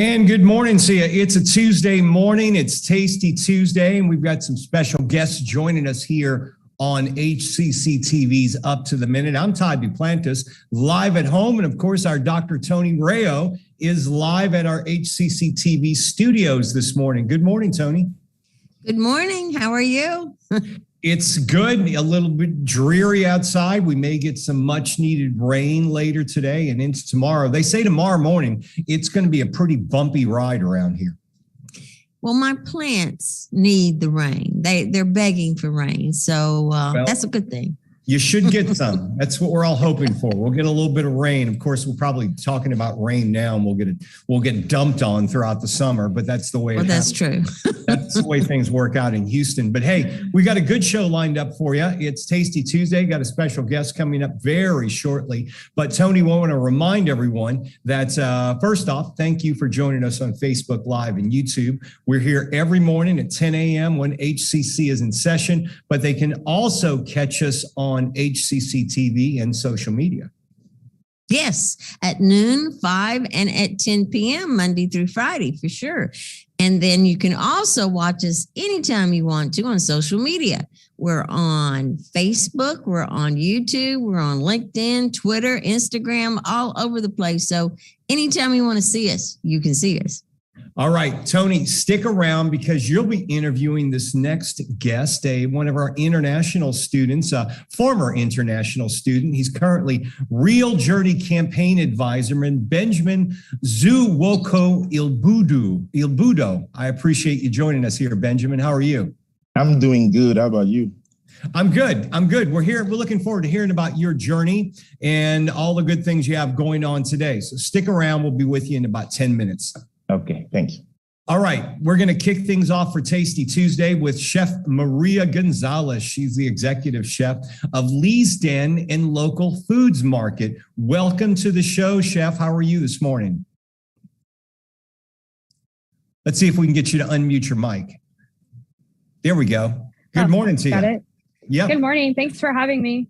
And good morning to you. It's a Tuesday morning. It's Tasty Tuesday, and we've got some special guests joining us here on HCCTV's Up to the Minute. I'm Todd Duplantis, live at home. And of course, our Dr. Tony Rayo is live at our HCCTV studios this morning. Good morning, Tony. Good morning. How are you? It's good. A little bit dreary outside. We may get some much needed rain later today and into tomorrow. They say tomorrow morning, it's going to be a pretty bumpy ride around here. Well, my plants need the rain. They're begging for rain. So that's a good thing. You should get some. That's what we're all hoping for. We'll get a little bit of rain. Of course, we're probably talking about rain now, and we'll get dumped on throughout the summer. But that's the way. Well, that's true. That's the way things work out in Houston. But hey, we got a good show lined up for you. It's Tasty Tuesday. Got a special guest coming up very shortly. But Tony, we want to remind everyone that first off, thank you for joining us on Facebook Live and YouTube. We're here every morning at 10 a.m. when HCC is in session. But they can also catch us on HCCTV and social media. Yes, at noon, 5, and at 10 p.m. Monday through Friday for sure. And then you can also watch us anytime you want to on social media. We're on Facebook, we're on YouTube, we're on LinkedIn, Twitter, Instagram, all over the place. So anytime you want to see us, you can see us. All right, Tony, stick around because you'll be interviewing this next guest, one of our international students, a former international student. He's currently Real Journey Campaign Advisor, Benjamin Zouwoko Ilboudo. I appreciate you joining us here, Benjamin. How are you? I'm doing good. How about you? I'm good. We're here. We're looking forward to hearing about your journey and all the good things you have going on today. So stick around. We'll be with you in about 10 minutes. Okay, thank you. All right, we're going to kick things off for Tasty Tuesday with Chef Maria Gonzalez. She's the executive chef of Lee's Den and Local Foods Market. Welcome to the show, Chef. How are you this morning? Let's see if we can get you to unmute your mic. There we go. Good morning to you. Got it. Yeah. Good morning. Thanks for having me.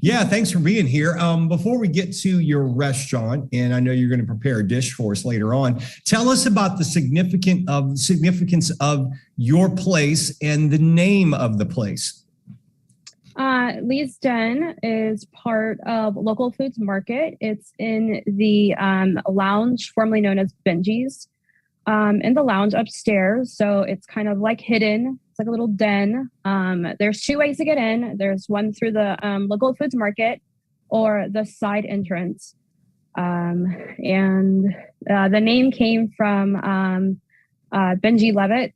Yeah, thanks for being here. Before we get to your restaurant, and I know you're going to prepare a dish for us later on, tell us about the significance of your place and the name of the place. Lee's Den is part of Local Foods Market. It's in the lounge, formerly known as Benjy's, in the lounge upstairs. So it's kind of like hidden. It's like a little den. There's two ways to get in. There's one through the Local Foods Market or the side entrance. And the name came from Benjy Levitt.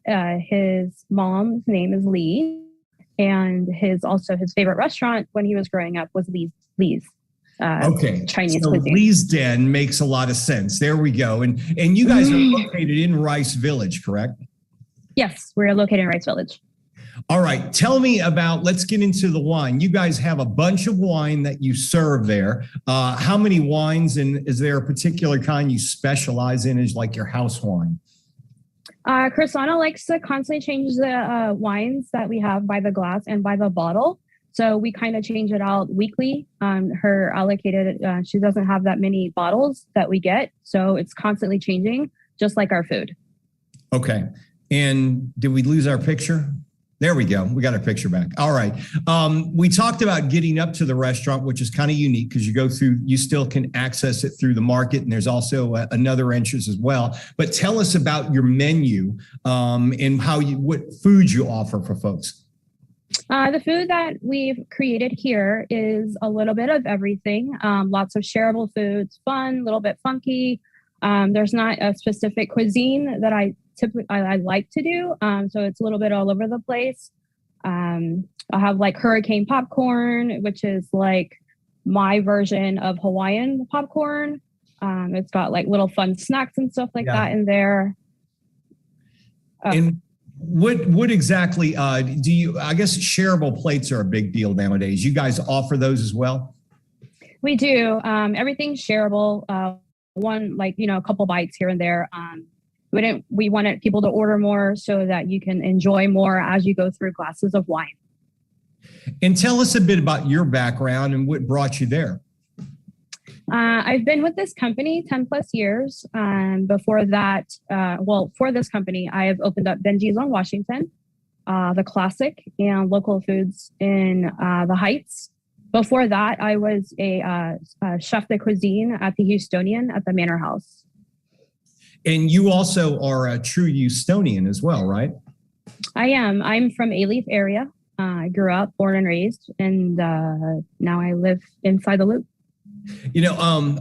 His mom's name is Lee. And his favorite restaurant when he was growing up was Lee's. Chinese so cuisine. Lee's Den makes a lot of sense. There we go. And you guys are located in Rice Village, correct? Yes, we're located in Rice Village. All right. Tell me let's get into the wine. You guys have a bunch of wine that you serve there. How many wines, and is there a particular kind you specialize in as like your house wine? Chrisana likes to constantly change the wines that we have by the glass and by the bottle. So we kind of change it out weekly. Her allocated, she doesn't have that many bottles that we get. So it's constantly changing, just like our food. Okay. And did we lose our picture? There we go. We got our picture back. All right. We talked about getting up to the restaurant, which is kind of unique because you still can access it through the market. And there's also another entrance as well. But tell us about your menu and what food you offer for folks. The food that we've created here is a little bit of everything. Lots of shareable foods, fun, a little bit funky. There's not a specific cuisine that I like to do. So it's a little bit all over the place. I'll have like hurricane popcorn, which is like my version of Hawaiian popcorn. It's got like little fun snacks and stuff like that in there. And what exactly do you, I guess shareable plates are a big deal nowadays. You guys offer those as well? We do. Everything's shareable. A couple bites here and there. We wanted people to order more so that you can enjoy more as you go through glasses of wine. And tell us a bit about your background and what brought you there. I've been with this company 10 plus years. Before that, for this company, I have opened up Benjy's on Washington, the Classic, and Local Foods in the Heights. Before that, I was a chef de cuisine at the Houstonian at the Manor House. And you also are a true Houstonian as well, right? I am. I'm from A-Leaf area. I grew up, born and raised, and now I live inside the Loop. You know,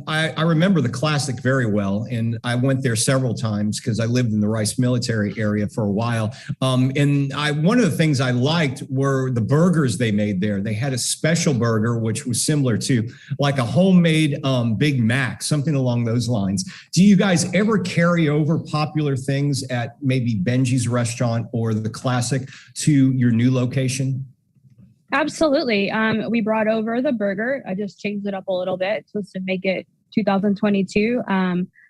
I remember the Classic very well, and I went there several times because I lived in the Rice military area for a while. And one of the things I liked were the burgers they made there. They had a special burger, which was similar to like a homemade Big Mac, something along those lines. Do you guys ever carry over popular things at maybe Benjy's restaurant or the Classic to your new location? Absolutely. We brought over the burger. I just changed it up a little bit just to make it 2022.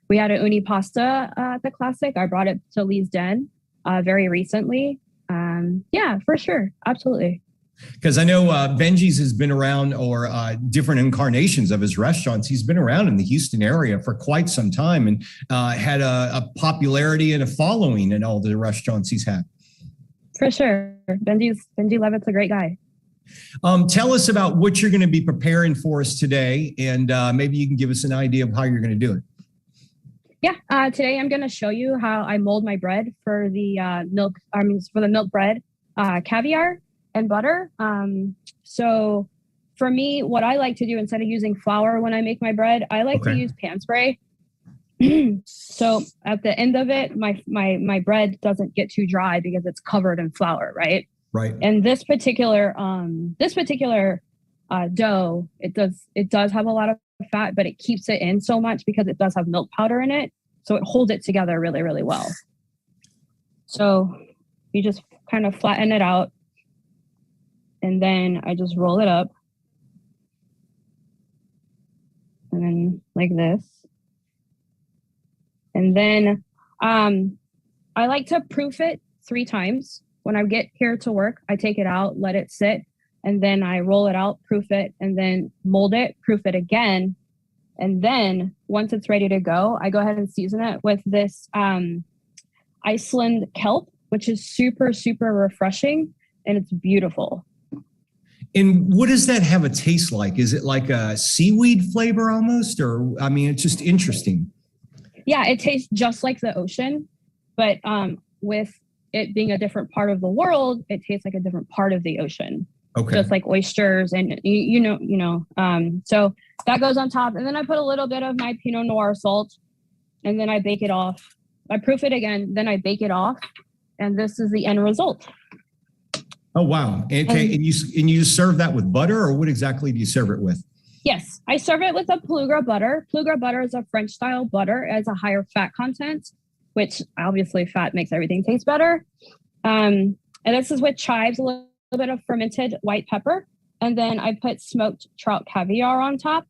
We had an uni pasta at the Classic. I brought it to Lee's Den very recently. Yeah, for sure. Absolutely. Because I know Benjy's has been around, or different incarnations of his restaurants. He's been around in the Houston area for quite some time, and had a popularity and a following in all the restaurants he's had. For sure. Benjy Levitt's a great guy. Tell us about what you're going to be preparing for us today, and maybe you can give us an idea of how you're going to do it. Yeah, today I'm going to show you how I mold my bread for the milk bread, caviar and butter. So for me, what I like to do instead of using flour when I make my bread, I like to use pan spray. So at the end of it, my bread doesn't get too dry because it's covered in flour, right? Right. And this particular dough, it does have a lot of fat, but it keeps it in so much because it does have milk powder in it. So it holds it together really, really well. So you just kind of flatten it out, and then I just roll it up, and then like this. And then I like to proof it 3 times. When I get here to work, I take it out, let it sit, and then I roll it out, proof it, and then mold it, proof it again. And then once it's ready to go, I go ahead and season it with this Iceland kelp, which is super, super refreshing, and it's beautiful. And what does that have a taste like? Is it like a seaweed flavor almost? Or, I mean, it's just interesting. Yeah, it tastes just like the ocean, but with it being a different part of the world, it tastes like a different part of the ocean. Okay. Just like oysters and so that goes on top. And then I put a little bit of my Pinot Noir salt, and then I bake it off. I proof it again, then I bake it off. And this is the end result. Oh, wow. Okay. And you serve that with butter, or what exactly do you serve it with? Yes, I serve it with a Pelugra butter. Pelugra butter is a French style butter. It has a higher fat content, which obviously fat makes everything taste better. And this is with chives, a little bit of fermented white pepper. And then I put smoked trout caviar on top.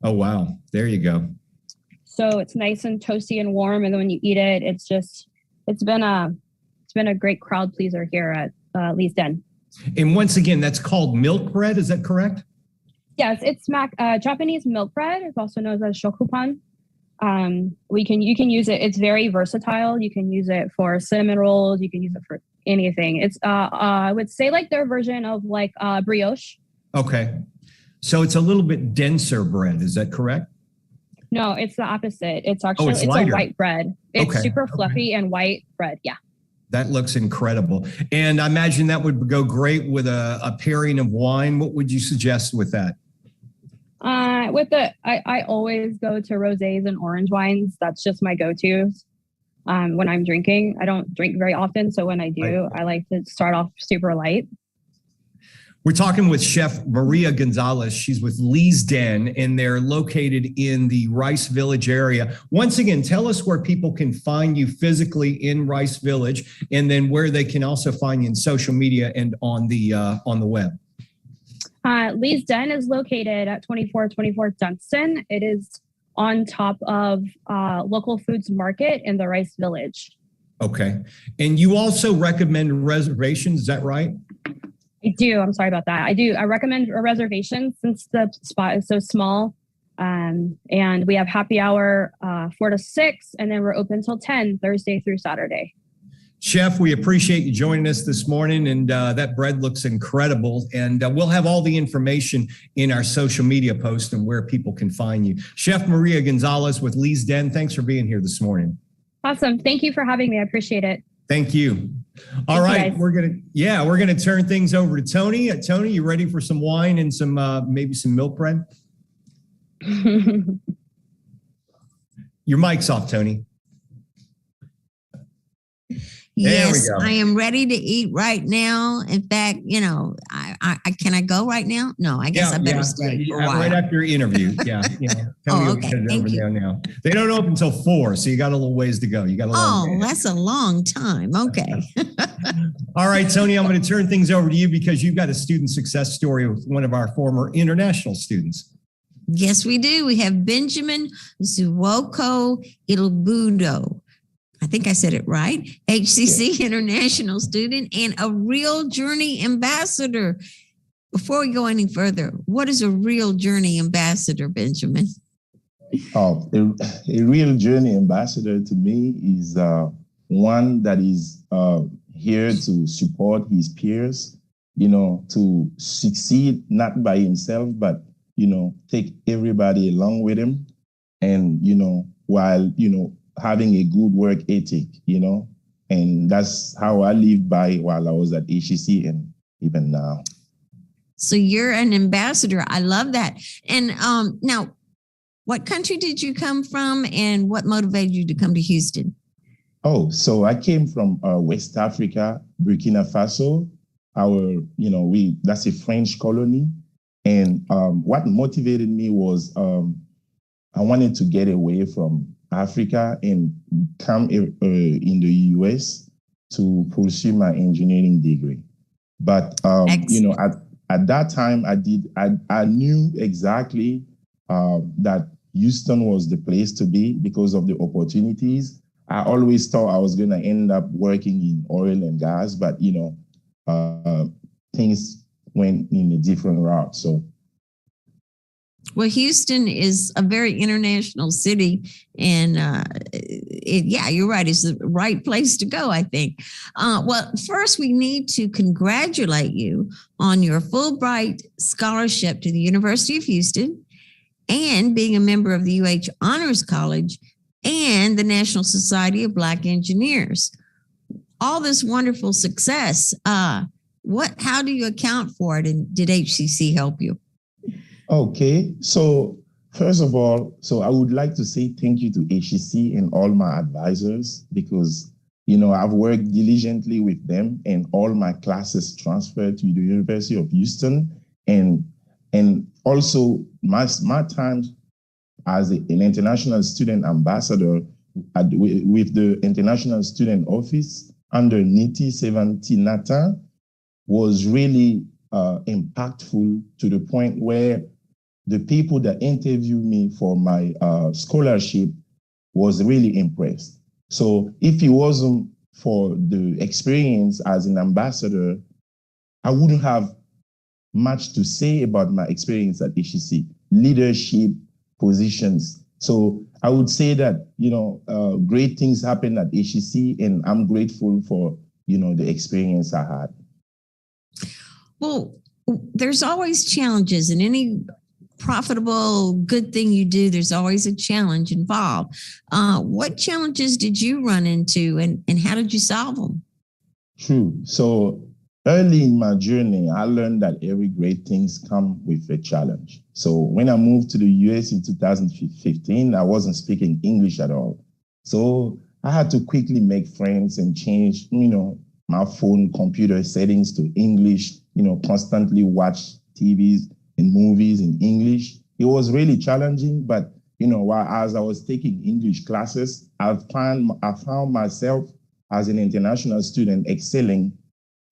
Oh, wow. There you go. So it's nice and toasty and warm. And then when you eat it, it's been a great crowd pleaser here at Lee's Den. And once again, that's called milk bread. Is that correct? Yes, it's Japanese milk bread. It's also known as shokupan. You can use it. It's very versatile. You can use it for cinnamon rolls. You can use it for anything. It's I would say like their version of like brioche. Okay, so it's a little bit denser bread. Is that correct? No, it's the opposite. It's actually it's a white bread. It's super fluffy and white bread. Yeah. That looks incredible. And I imagine that would go great with a pairing of wine. What would you suggest with that? I always go to rosés and orange wines. That's just my go-tos when I'm drinking. I don't drink very often, so when I do, I like to start off super light. We're talking with Chef Maria Gonzalez. She's with Lee's Den, and they're located in the Rice Village area. Once again, tell us where people can find you physically in Rice Village, and then where they can also find you in social media and on the web. Lee's Den is located at 2424 Dunston. It is on top of Local Foods Market in the Rice Village. Okay. And you also recommend reservations, is that right? I do. I'm sorry about that. I do. I recommend a reservation since the spot is so small. And we have happy hour 4 to 6, and then we're open till 10, Thursday through Saturday. Chef, we appreciate you joining us this morning, and that bread looks incredible. And we'll have all the information in our social media post and where people can find you. Chef Maria Gonzalez with Lee's Den, thanks for being here this morning. Awesome. Thank you for having me. I appreciate it. Thank you. All right, we're gonna turn things over to Tony. Tony, you ready for some wine and some maybe some milk bread? Your mic's off, Tony. Yes, I am ready to eat right now. In fact, you know, I can I go right now? No, I guess I better stay for a while. Right after your interview. Yeah. Oh, okay. Thank you. Now. They don't open until 4, so you got a little ways to go. You got a long day. That's a long time. Okay. All right, Tony, I'm going to turn things over to you because you've got a student success story with one of our former international students. Yes, we do. We have Benjamin Zouwoko Ilboudo. I think I said it right. HCC international student and a Real Journey ambassador. Before we go any further, what is a Real Journey ambassador, Benjamin? Oh, a Real Journey ambassador to me is one that is here to support his peers, you know, to succeed not by himself, but, you know, take everybody along with him. And, you know, while, you know, having a good work ethic, you know, and that's how I lived by while I was at HCC and even now. So you're an ambassador. I love that. And now, what country did you come from and what motivated you to come to Houston? Oh, so I came from West Africa, Burkina Faso. That's a French colony. And what motivated me was I wanted to get away from Africa and come in the US to pursue my engineering degree. But, you know, at that time, I knew exactly that Houston was the place to be because of the opportunities. I always thought I was going to end up working in oil and gas, but, you know, things went in a different route. So. Well, Houston is a very international city, and you're right. It's the right place to go, I think. Well, first, we need to congratulate you on your Fulbright scholarship to the University of Houston and being a member of the UH Honors College and the National Society of Black Engineers. All this wonderful success. How do you account for it, and did HCC help you? Okay, so first of all, I would like to say thank you to HCC and all my advisors because, you know, I've worked diligently with them and all my classes transferred to the University of Houston. And also my time as an international student ambassador with the International Student Office under Niti Sevanti Nata was really impactful to the point where the people that interviewed me for my scholarship was really impressed. So if it wasn't for the experience as an ambassador, I wouldn't have much to say about my experience at HCC, leadership positions. So I would say that, you know, great things happened at HCC and I'm grateful for, you know, the experience I had. Well, there's always challenges in any profitable, good thing you do. There's always a challenge involved. What challenges did you run into and how did you solve them? True. So early in my journey, I learned that every great things come with a challenge. So when I moved to the US in 2015, I wasn't speaking English at all. So I had to quickly make friends and change, you know, my phone computer settings to English, you know, constantly watch TVs and movies in English. It was really challenging, but, you know, as I was taking English classes, I found myself as an international student excelling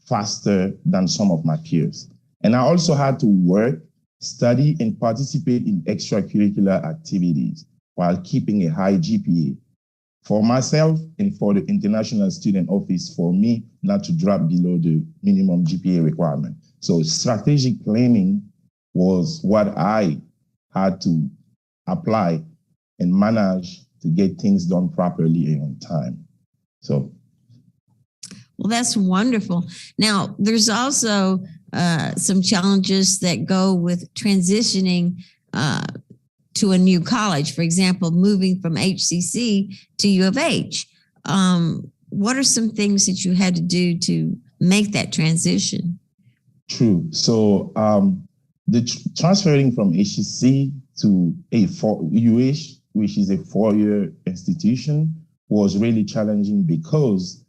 faster than some of my peers. And I also had to work, study, and participate in extracurricular activities while keeping a high GPA. For myself and for the International Student Office, for me not to drop below the minimum GPA requirement. So strategic planning was what I had to apply and manage to get things done properly and on time. So. Well, that's wonderful. Now, there's also some challenges that go with transitioning to a new college. For example, moving from HCC to U of H. What are some things that you had to do to make that transition? True. So transferring from HCC to UH, which is a 4-year institution, was really challenging because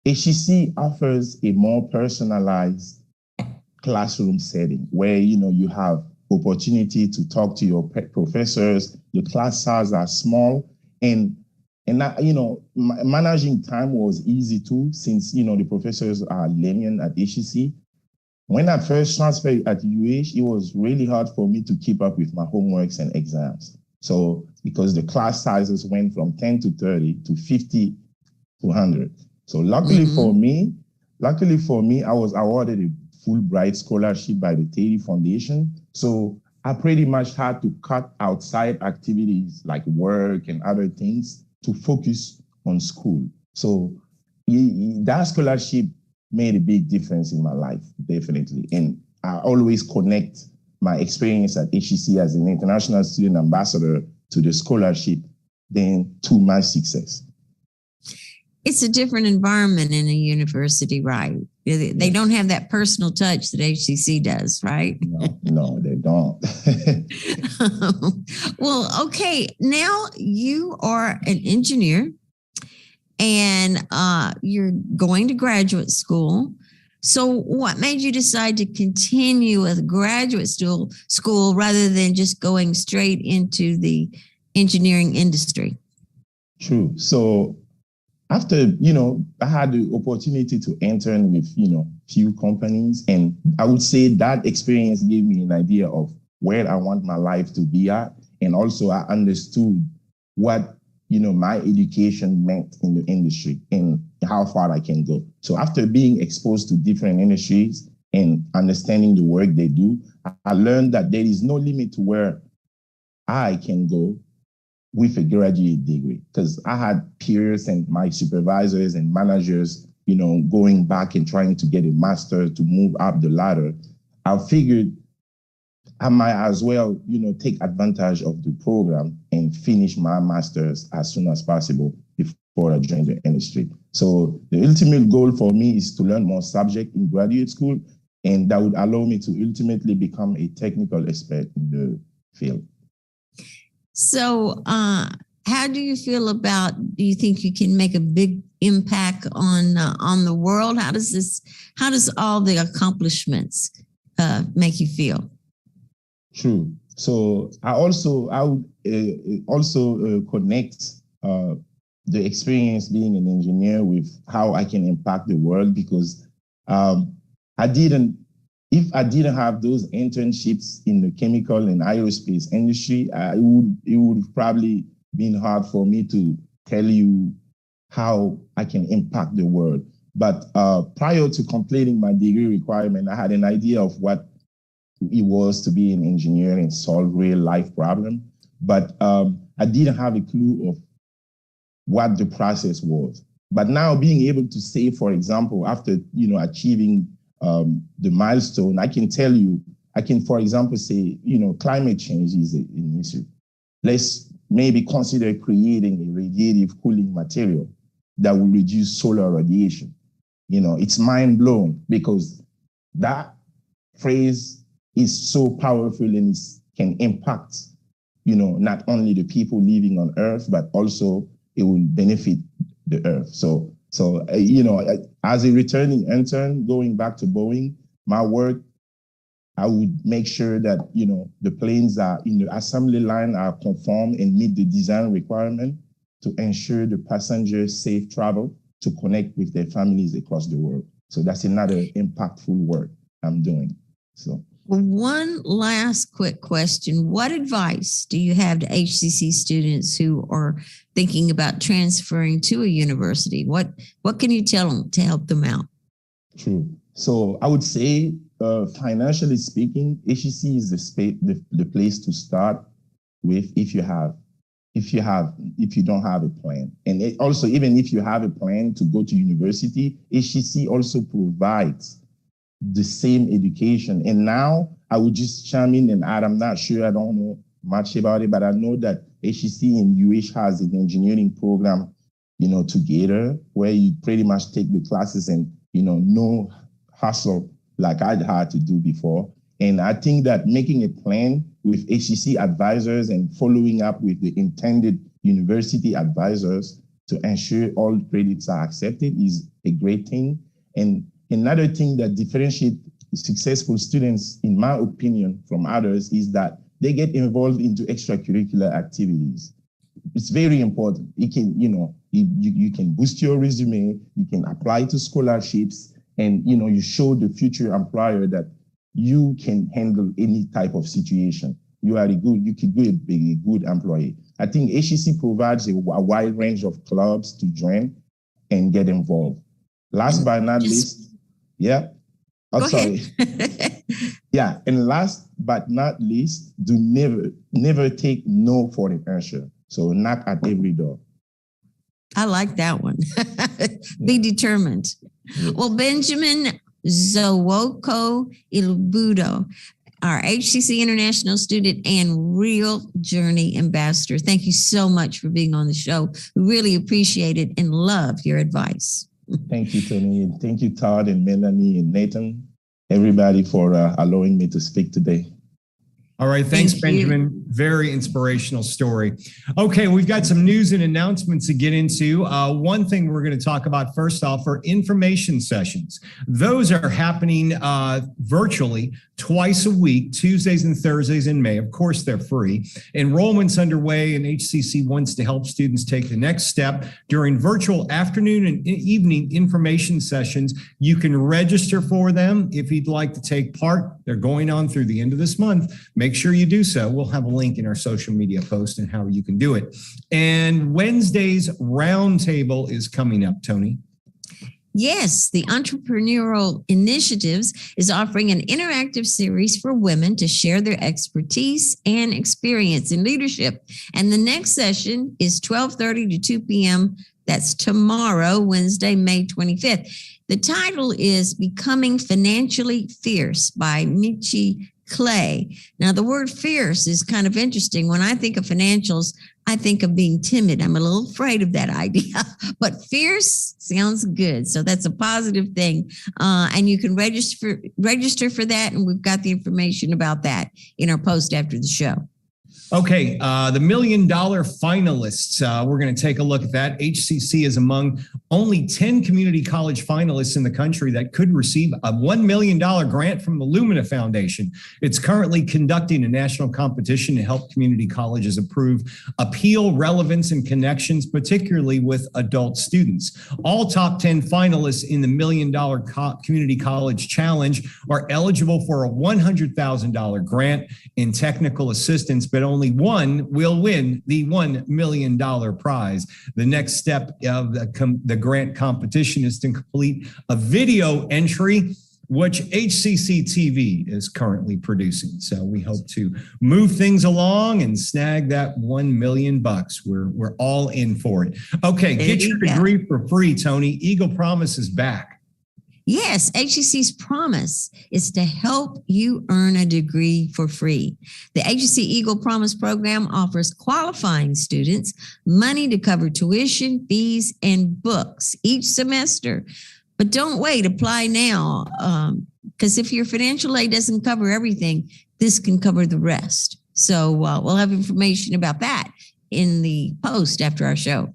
HCC offers a more personalized classroom setting where, you have opportunity to talk to your professors. The class size are small, and that, managing time was easy too, since, the professors are lenient at HCC. When I first transferred at UH, it was really hard for me to keep up with my homeworks and exams. So because the class sizes went from 10 to 30 to 50 to 100. So luckily for me, I was awarded a Fulbright scholarship by the Teddy Foundation. So I pretty much had to cut outside activities like work and other things to focus on school. So that scholarship made a big difference in my life, definitely. And I always connect my experience at HCC as an international student ambassador to the scholarship, then to my success. It's a different environment in a university, right? They don't have that personal touch that HCC does, right? No, they don't. Well, okay. Now you are an engineer and you're going to graduate school. So what made you decide to continue with graduate school rather than just going straight into the engineering industry? True. So after, I had the opportunity to intern with, few companies. And I would say that experience gave me an idea of where I want my life to be at. And also I understood what, my education meant in the industry and how far I can go. So after being exposed to different industries and understanding the work they do, I learned that there is no limit to where I can go with a graduate degree, because I had peers and my supervisors and managers, going back and trying to get a master to move up the ladder. I figured I might as well, take advantage of the program and finish my master's as soon as possible before I join the industry. So the ultimate goal for me is to learn more subject in graduate school, and that would allow me to ultimately become a technical expert in the field. So how do you feel about, do you think you can make a big impact on the world? How does all the accomplishments make you feel? True. So I would also connect the experience being an engineer with how I can impact the world, because if I didn't have those internships in the chemical and aerospace industry, it would probably been hard for me to tell you how I can impact the world. But prior to completing my degree requirement, I had an idea of what it was to be an engineer and solve real life problems. But I didn't have a clue of what the process was. But now being able to say, for example, after achieving the milestone, I can, for example, say, climate change is an issue. Let's maybe consider creating a radiative cooling material that will reduce solar radiation. It's mind blowing, because that phrase is so powerful and can impact, not only the people living on Earth, but also it will benefit the Earth. So as a returning intern, going back to Boeing, my work, I would make sure that, the planes are in the assembly line are conform and meet the design requirement to ensure the passengers safe travel to connect with their families across the world. So that's another impactful work I'm doing. So. One last quick question. What advice do you have to HCC students who are thinking about transferring to a university? What can you tell them to help them out? True. So I would say, financially speaking, HCC is the place to start. with if you don't have a plan. And also, even if you have a plan to go to university, HCC also provides the same education. And now I would just chime in and add, I'm not sure, I don't know much about it, but I know that HCC and UH has an engineering program, together, where you pretty much take the classes and, no hustle like I had to do before. And I think that making a plan with HCC advisors and following up with the intended university advisors to ensure all credits are accepted is a great thing. And another thing that differentiates successful students, in my opinion, from others is that they get involved into extracurricular activities. It's very important. It can, you can boost your resume, you can apply to scholarships, and you show the future employer that you can handle any type of situation. You could be a good employee. I think HCC provides a wide range of clubs to join and get involved. Last but not least, yeah. Oh, sorry. Yeah, and last but not least, do never take no for an answer. So knock at every door. I like that one. Be determined. Yeah. Well, Benjamin Zouwoko Ilboudo, our HCC International student and Real Journey Ambassador. Thank you so much for being on the show. We really appreciate it and love your advice. Thank you, Tony. And thank you, Todd and Melanie and Nathan, everybody, for allowing me to speak today. All right. Thanks, Benjamin. Very inspirational story. Okay, we've got some news and announcements to get into. One thing we're going to talk about first off are information sessions. Those are happening virtually twice a week, Tuesdays and Thursdays in May. Of course, they're free. Enrollment's underway, and HCC wants to help students take the next step during virtual afternoon and evening information sessions. You can register for them if you'd like to take part. They're going on through the end of this month. Make sure you do so. We'll have a link in our social media post and how you can do it. And Wednesday's roundtable is coming up, Tony. Yes, the Entrepreneurial Initiatives is offering an interactive series for women to share their expertise and experience in leadership. And the next session is 12:30 to 2 p.m. That's tomorrow, Wednesday, May 25th. The title is Becoming Financially Fierce by Benjy. Now, the word fierce is kind of interesting. When I think of financials, I think of being timid. I'm a little afraid of that idea, but fierce sounds good. So that's a positive thing. And you can register for that. And we've got the information about that in our post after the show. Okay, the $1 million finalists, we're going to take a look at that. HCC is among only 10 community college finalists in the country that could receive a $1 million grant from the Lumina Foundation. It's currently conducting a national competition to help community colleges improve appeal, relevance, and connections, particularly with adult students. All top 10 finalists in the $1 million Community College Challenge are eligible for a $100,000 grant in technical assistance, but only one will win the $1 million prize. The next step of the grant competition is to complete a video entry, which HCCTV is currently producing. So we hope to move things along and snag that $1 million. We're all in for it. Okay, get your degree for free, Tony. Eagle Promise is back. Yes, HCC's promise is to help you earn a degree for free. The HCC Eagle Promise program offers qualifying students money to cover tuition, fees, and books each semester. But don't wait, apply now, because if your financial aid doesn't cover everything, this can cover the rest. So we'll have information about that in the post after our show.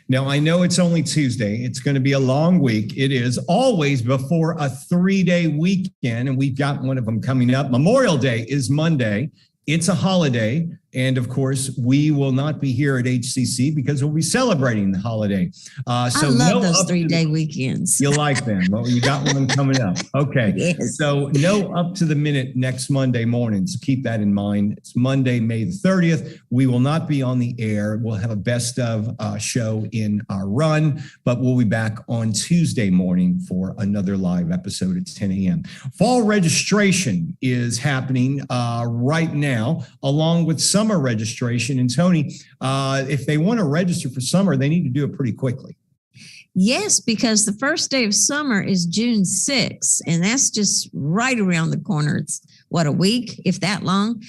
Now, I know it's only Tuesday. It's going to be a long week. It is always before a 3-day weekend, and we've got one of them coming up. Memorial Day is Monday. It's a holiday. And of course, we will not be here at HCC because we'll be celebrating the holiday. So I love those 3-day weekends. You like them? Well, you got one coming up. Okay. Yes. So no up to the minute next Monday morning. So keep that in mind. It's Monday, May the 30th. We will not be on the air. We'll have a best of show in our run, but we'll be back on Tuesday morning for another live episode at 10 a.m. Fall registration is happening right now, along with some summer registration. And Tony, if they want to register for summer, they need to do it pretty quickly. Yes, because the first day of summer is June 6th, and that's just right around the corner. It's a week, if that long.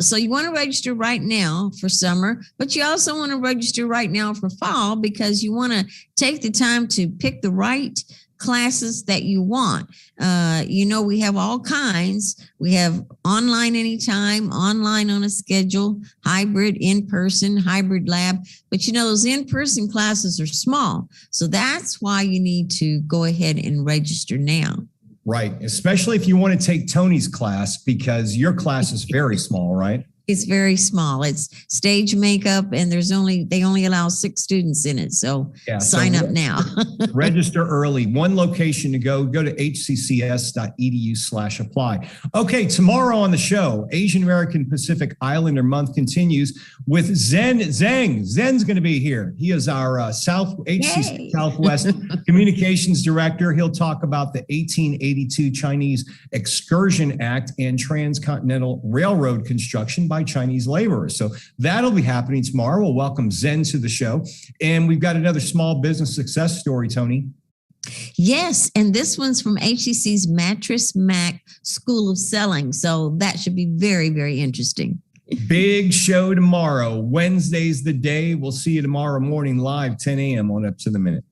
So you want to register right now for summer, but you also want to register right now for fall because you want to take the time to pick the right classes that you want. We have all kinds. We have online anytime, online on a schedule, hybrid, in-person, hybrid lab. But those in-person classes are small. So that's why you need to go ahead and register now. Right. Especially if you want to take Tony's class, because your class is very small, right? It's very small. It's stage makeup, and they only allow 6 students in it. So sign up now. Register early. One location to go. Go to hccs.edu/apply. Okay, tomorrow on the show, Asian American Pacific Islander Month continues with Zen Zhang. Zen's going to be here. He is our HCC Southwest Communications Director. He'll talk about the 1882 Chinese Excursion Act and transcontinental railroad construction by Chinese laborers. So that'll be happening tomorrow. We'll welcome Zen to the show. And we've got another small business success story, Tony. Yes, and this one's from HCC's Mattress Mac School of Selling. So that should be very, very interesting. Big show tomorrow. Wednesday's the day. We'll see you tomorrow morning live, 10 a.m. on Up to the Minute.